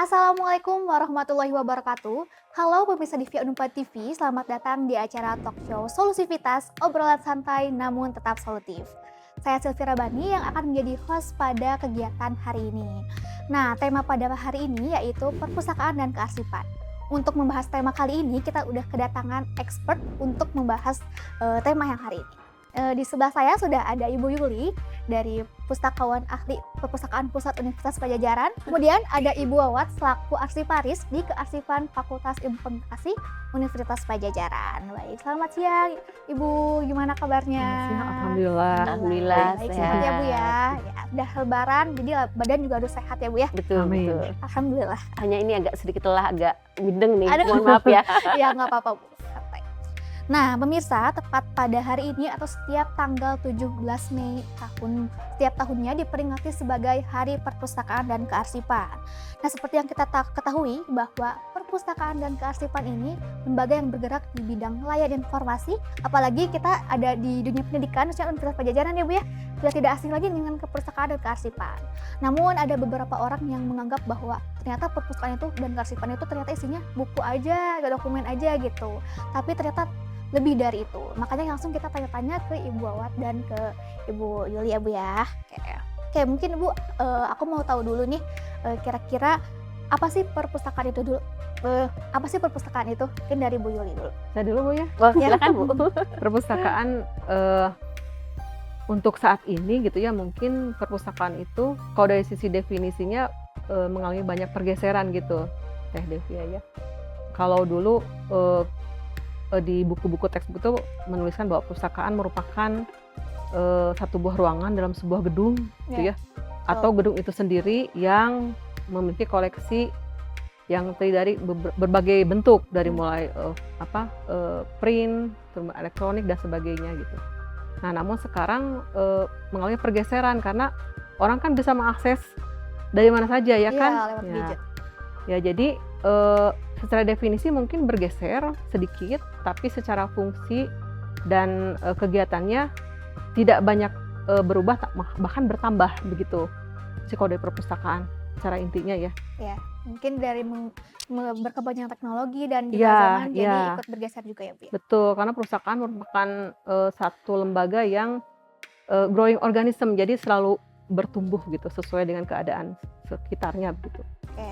Assalamualaikum warahmatullahi wabarakatuh. Halo pemirsa di Via Unpad TV, selamat datang di acara talk show Solusivitas, obrolan santai namun tetap solutif. Saya Sylvia Rabani yang akan menjadi host pada kegiatan hari ini. Nah, tema pada hari ini yaitu perpustakaan dan kearsipan. Untuk membahas tema kali ini, kita udah kedatangan expert untuk membahas tema yang hari ini. Di sebelah saya sudah ada Ibu Yuli dari Pustakawan Ahli Perpustakaan Pusat Universitas Padjadjaran. Kemudian ada Ibu Wawat selaku arsiparis di Kearsipan Fakultas Ilmu Komunikasi Universitas Padjadjaran. Baik, selamat siang Ibu, gimana kabarnya? Siang, alhamdulillah. Alhamdulillah Baik, sehat. sehat ya Bu ya. Ya, udah lebaran jadi badan juga harus sehat ya Bu ya. Betul, Amin. betul. Alhamdulillah. Hanya ini agak sedikit lelah, agak mideng nih. Aduh. Mohon maaf ya. Ya nggak apa-apa Bu. Santai. Nah, pemirsa, tepat pada hari ini atau setiap tanggal 17 Mei setiap tahunnya diperingati sebagai Hari Perpustakaan dan Kearsipan. Nah, seperti yang kita ketahui bahwa perpustakaan dan kearsipan ini lembaga yang bergerak di bidang layanan informasi, apalagi kita ada di dunia pendidikan khususnya Universitas Padjadjaran ya Bu ya, sudah tidak asing lagi dengan perpustakaan dan kearsipan. Namun ada beberapa orang yang menganggap bahwa ternyata perpustakaan itu dan kearsipan itu ternyata isinya buku aja, dokumen aja gitu. Tapi ternyata lebih dari itu. Makanya langsung kita tanya-tanya ke Ibu Wawat dan ke Ibu Yuli ya Bu ya. Oke, mungkin Ibu, aku mau tahu dulu nih, kira-kira apa sih perpustakaan itu dulu? Apa sih perpustakaan itu? Mungkin dari Bu Yuli dulu. Saya dulu Bu ya. Wah, silakan Bu. Perpustakaan untuk saat ini gitu ya, mungkin perpustakaan itu kalau dari sisi definisinya mengalami banyak pergeseran gitu, Teh Devia ya. Kalau dulu di buku-buku textbook itu menuliskan bahwa perpustakaan merupakan satu buah ruangan dalam sebuah gedung gitu ya, atau gedung itu sendiri yang memiliki koleksi yang terdiri dari berbagai bentuk, dari mulai print, elektronik dan sebagainya gitu. Nah, namun sekarang mengalami pergeseran karena orang kan bisa mengakses dari mana saja ya kan? Lewat gadget. Ya, jadi secara definisi mungkin bergeser sedikit, tapi secara fungsi dan kegiatannya tidak banyak berubah, bahkan bertambah begitu si kode perpustakaan secara intinya ya. Ya, mungkin dari berkembangnya teknologi dan juga Ya, zaman jadi ya. ikut bergeser juga ya Bu ya. Betul, karena perpustakaan merupakan satu lembaga yang growing organism, jadi selalu bertumbuh gitu sesuai dengan keadaan sekitarnya begitu. Oke,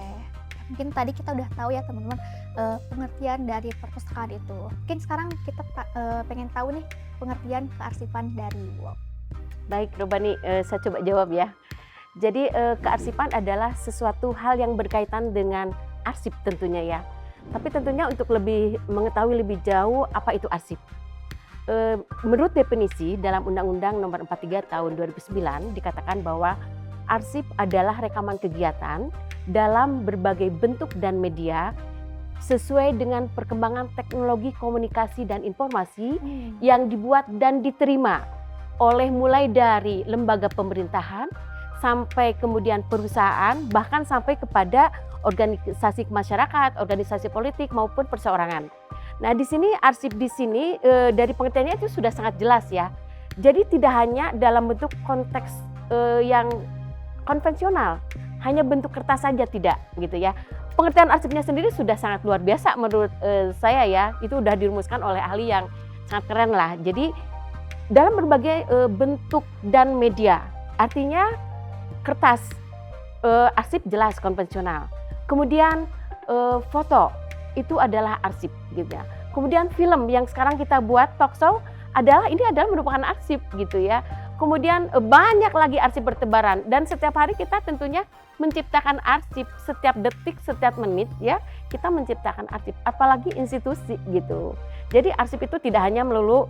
mungkin tadi kita udah tahu ya teman-teman pengertian dari perpustakaan itu. Mungkin sekarang kita pengen tahu nih pengertian kearsipan dari Bu. Baik, Robani, saya coba jawab ya. Jadi kearsipan adalah sesuatu hal yang berkaitan dengan arsip tentunya ya. Tapi tentunya untuk lebih mengetahui lebih jauh apa itu arsip. Menurut definisi dalam Undang-Undang Nomor 43 Tahun 2009 dikatakan bahwa arsip adalah rekaman kegiatan dalam berbagai bentuk dan media sesuai dengan perkembangan teknologi komunikasi dan informasi yang dibuat dan diterima oleh mulai dari lembaga pemerintahan sampai kemudian perusahaan, bahkan sampai kepada organisasi masyarakat, organisasi politik maupun perseorangan. Nah, di sini arsip di sini dari pengertiannya itu sudah sangat jelas ya. Jadi tidak hanya dalam bentuk konteks yang konvensional, hanya bentuk kertas saja tidak gitu ya. Pengertian arsipnya sendiri sudah sangat luar biasa menurut saya ya. Itu sudah dirumuskan oleh ahli yang sangat keren lah. Jadi dalam berbagai bentuk dan media, artinya kertas, arsip jelas konvensional. Kemudian foto itu adalah arsip gitu ya. Kemudian film yang sekarang kita buat talk show ini adalah merupakan arsip gitu ya. Kemudian banyak lagi arsip bertebaran dan setiap hari kita tentunya menciptakan arsip setiap detik, setiap menit ya, kita menciptakan arsip, apalagi institusi gitu. Jadi arsip itu tidak hanya melulu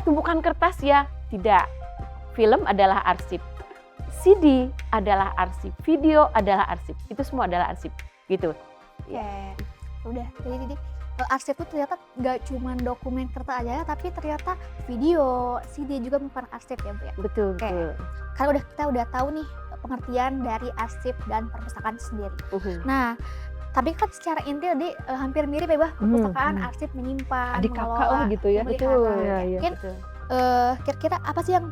tumpukan kertas ya, tidak. Film adalah arsip. CD adalah arsip, video adalah arsip, itu semua adalah arsip gitu. Oke, udah. Jadi arsip itu ternyata nggak cuma dokumen kertas aja, tapi ternyata video, CD juga merupakan arsip ya Bu ya. Betul, Oke. betul. Karena kita udah tahu nih pengertian dari arsip dan perpustakaan sendiri. Nah, tapi kan secara inti tadi hampir mirip ya, perpustakaan, arsip menyimpan, Adik kakak mengelola, lah gitu ya. memelihara. Betul. Ya, ya. Mungkin kira-kira apa sih yang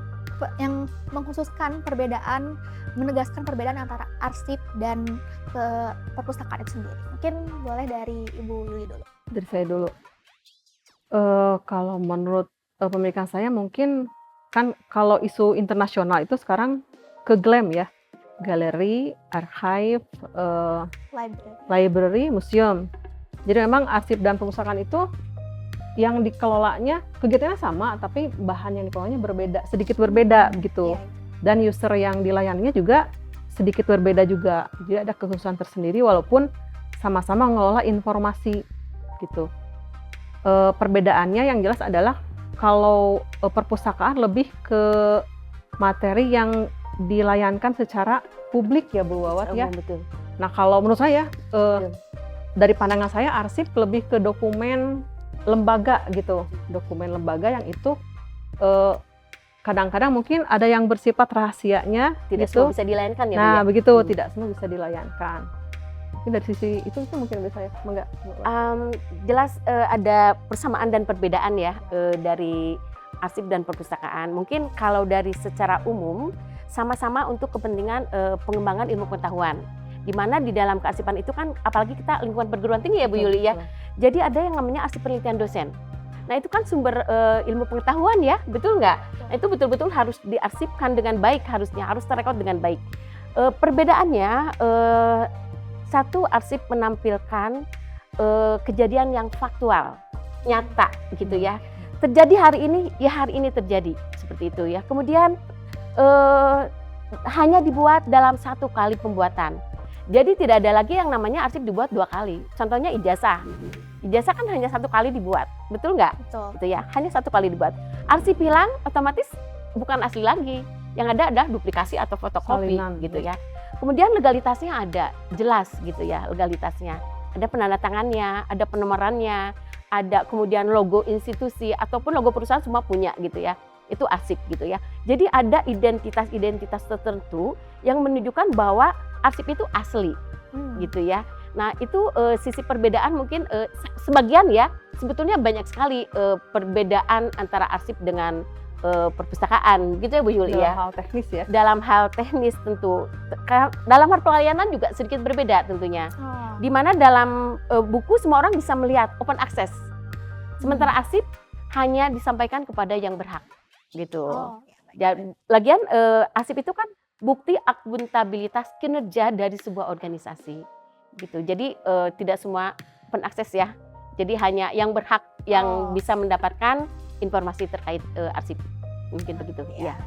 yang mengkhususkan perbedaan, menegaskan perbedaan antara arsip dan perpustakaan itu sendiri. Mungkin boleh dari Ibu Yuli dulu. Dari saya dulu. Kalau menurut pemikiran saya mungkin kan kalau isu internasional itu sekarang ke GLAM ya, galeri, archive, library, museum. Jadi memang arsip dan perpustakaan itu yang dikelolanya kegiatannya sama, tapi bahan yang dikelolanya berbeda, sedikit berbeda gitu. Iya. Dan user yang dilayaninya juga sedikit berbeda juga. Jadi ada kekhususan tersendiri walaupun sama-sama mengelola informasi gitu. Perbedaannya yang jelas adalah kalau perpustakaan lebih ke materi yang dilayankan secara publik ya Bu Wawat ya. Betul. Nah kalau menurut saya dari pandangan saya arsip lebih ke dokumen lembaga gitu, dokumen lembaga yang itu kadang-kadang mungkin ada yang bersifat rahasianya Tidak gitu. semua bisa dilayangkan ya Bu Nah ya? begitu, tidak semua bisa dilayangkan. Mungkin dari sisi itu mungkin lebih saya enggak. Jelas ada persamaan dan perbedaan ya dari arsip dan perpustakaan. Mungkin kalau dari secara umum sama-sama untuk kepentingan pengembangan ilmu pengetahuan. Di mana di dalam kearsipan itu kan apalagi kita lingkungan perguruan tinggi ya Bu Yuli ya. Jadi ada yang namanya arsip penelitian dosen. Nah itu kan sumber ilmu pengetahuan ya, betul nggak? Nah itu betul-betul harus diarsipkan dengan baik, harus terrekod dengan baik. Perbedaannya satu arsip menampilkan kejadian yang faktual, nyata gitu ya. Terjadi hari ini, ya hari ini terjadi seperti itu ya. Kemudian hanya dibuat dalam satu kali pembuatan. Jadi tidak ada lagi yang namanya arsip dibuat 2 kali. Contohnya ijazah. Ijazah kan hanya 1 kali dibuat, betul nggak? Betul. Gitu ya, hanya 1 kali dibuat. Arsip hilang, otomatis bukan asli lagi. Yang ada adalah duplikasi atau fotokopi, Salinan. gitu ya. Kemudian legalitasnya ada, jelas gitu ya legalitasnya. Ada penandatangannya, ada penomorannya, ada kemudian logo institusi ataupun logo perusahaan semua punya gitu ya. Itu arsip gitu ya. Jadi ada identitas-identitas tertentu yang menunjukkan bahwa arsip itu asli gitu ya. Nah itu sisi perbedaan mungkin sebagian ya, sebetulnya banyak sekali perbedaan antara arsip dengan perpustakaan gitu ya Bu Yuli ya. Dalam hal teknis ya. Dalam hal teknis tentu, dalam hal pelayanan juga sedikit berbeda tentunya. Di mana dalam buku semua orang bisa melihat, open access. Sementara arsip hanya disampaikan kepada yang berhak gitu. Lagian arsip itu kan bukti akuntabilitas kinerja dari sebuah organisasi gitu. Jadi tidak semua open access ya. Jadi hanya yang berhak yang bisa mendapatkan informasi terkait arsip. Mungkin begitu ya.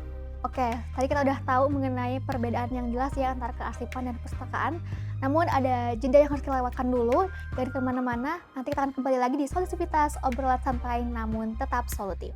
Oke, tadi kita udah tahu mengenai perbedaan yang jelas ya antara kearsipan dan perpustakaan. Namun ada jeda yang harus kita lewatkan dulu dari kemana-mana. Nanti kita akan kembali lagi di Solusivitas, obrolan santai namun tetap solutif.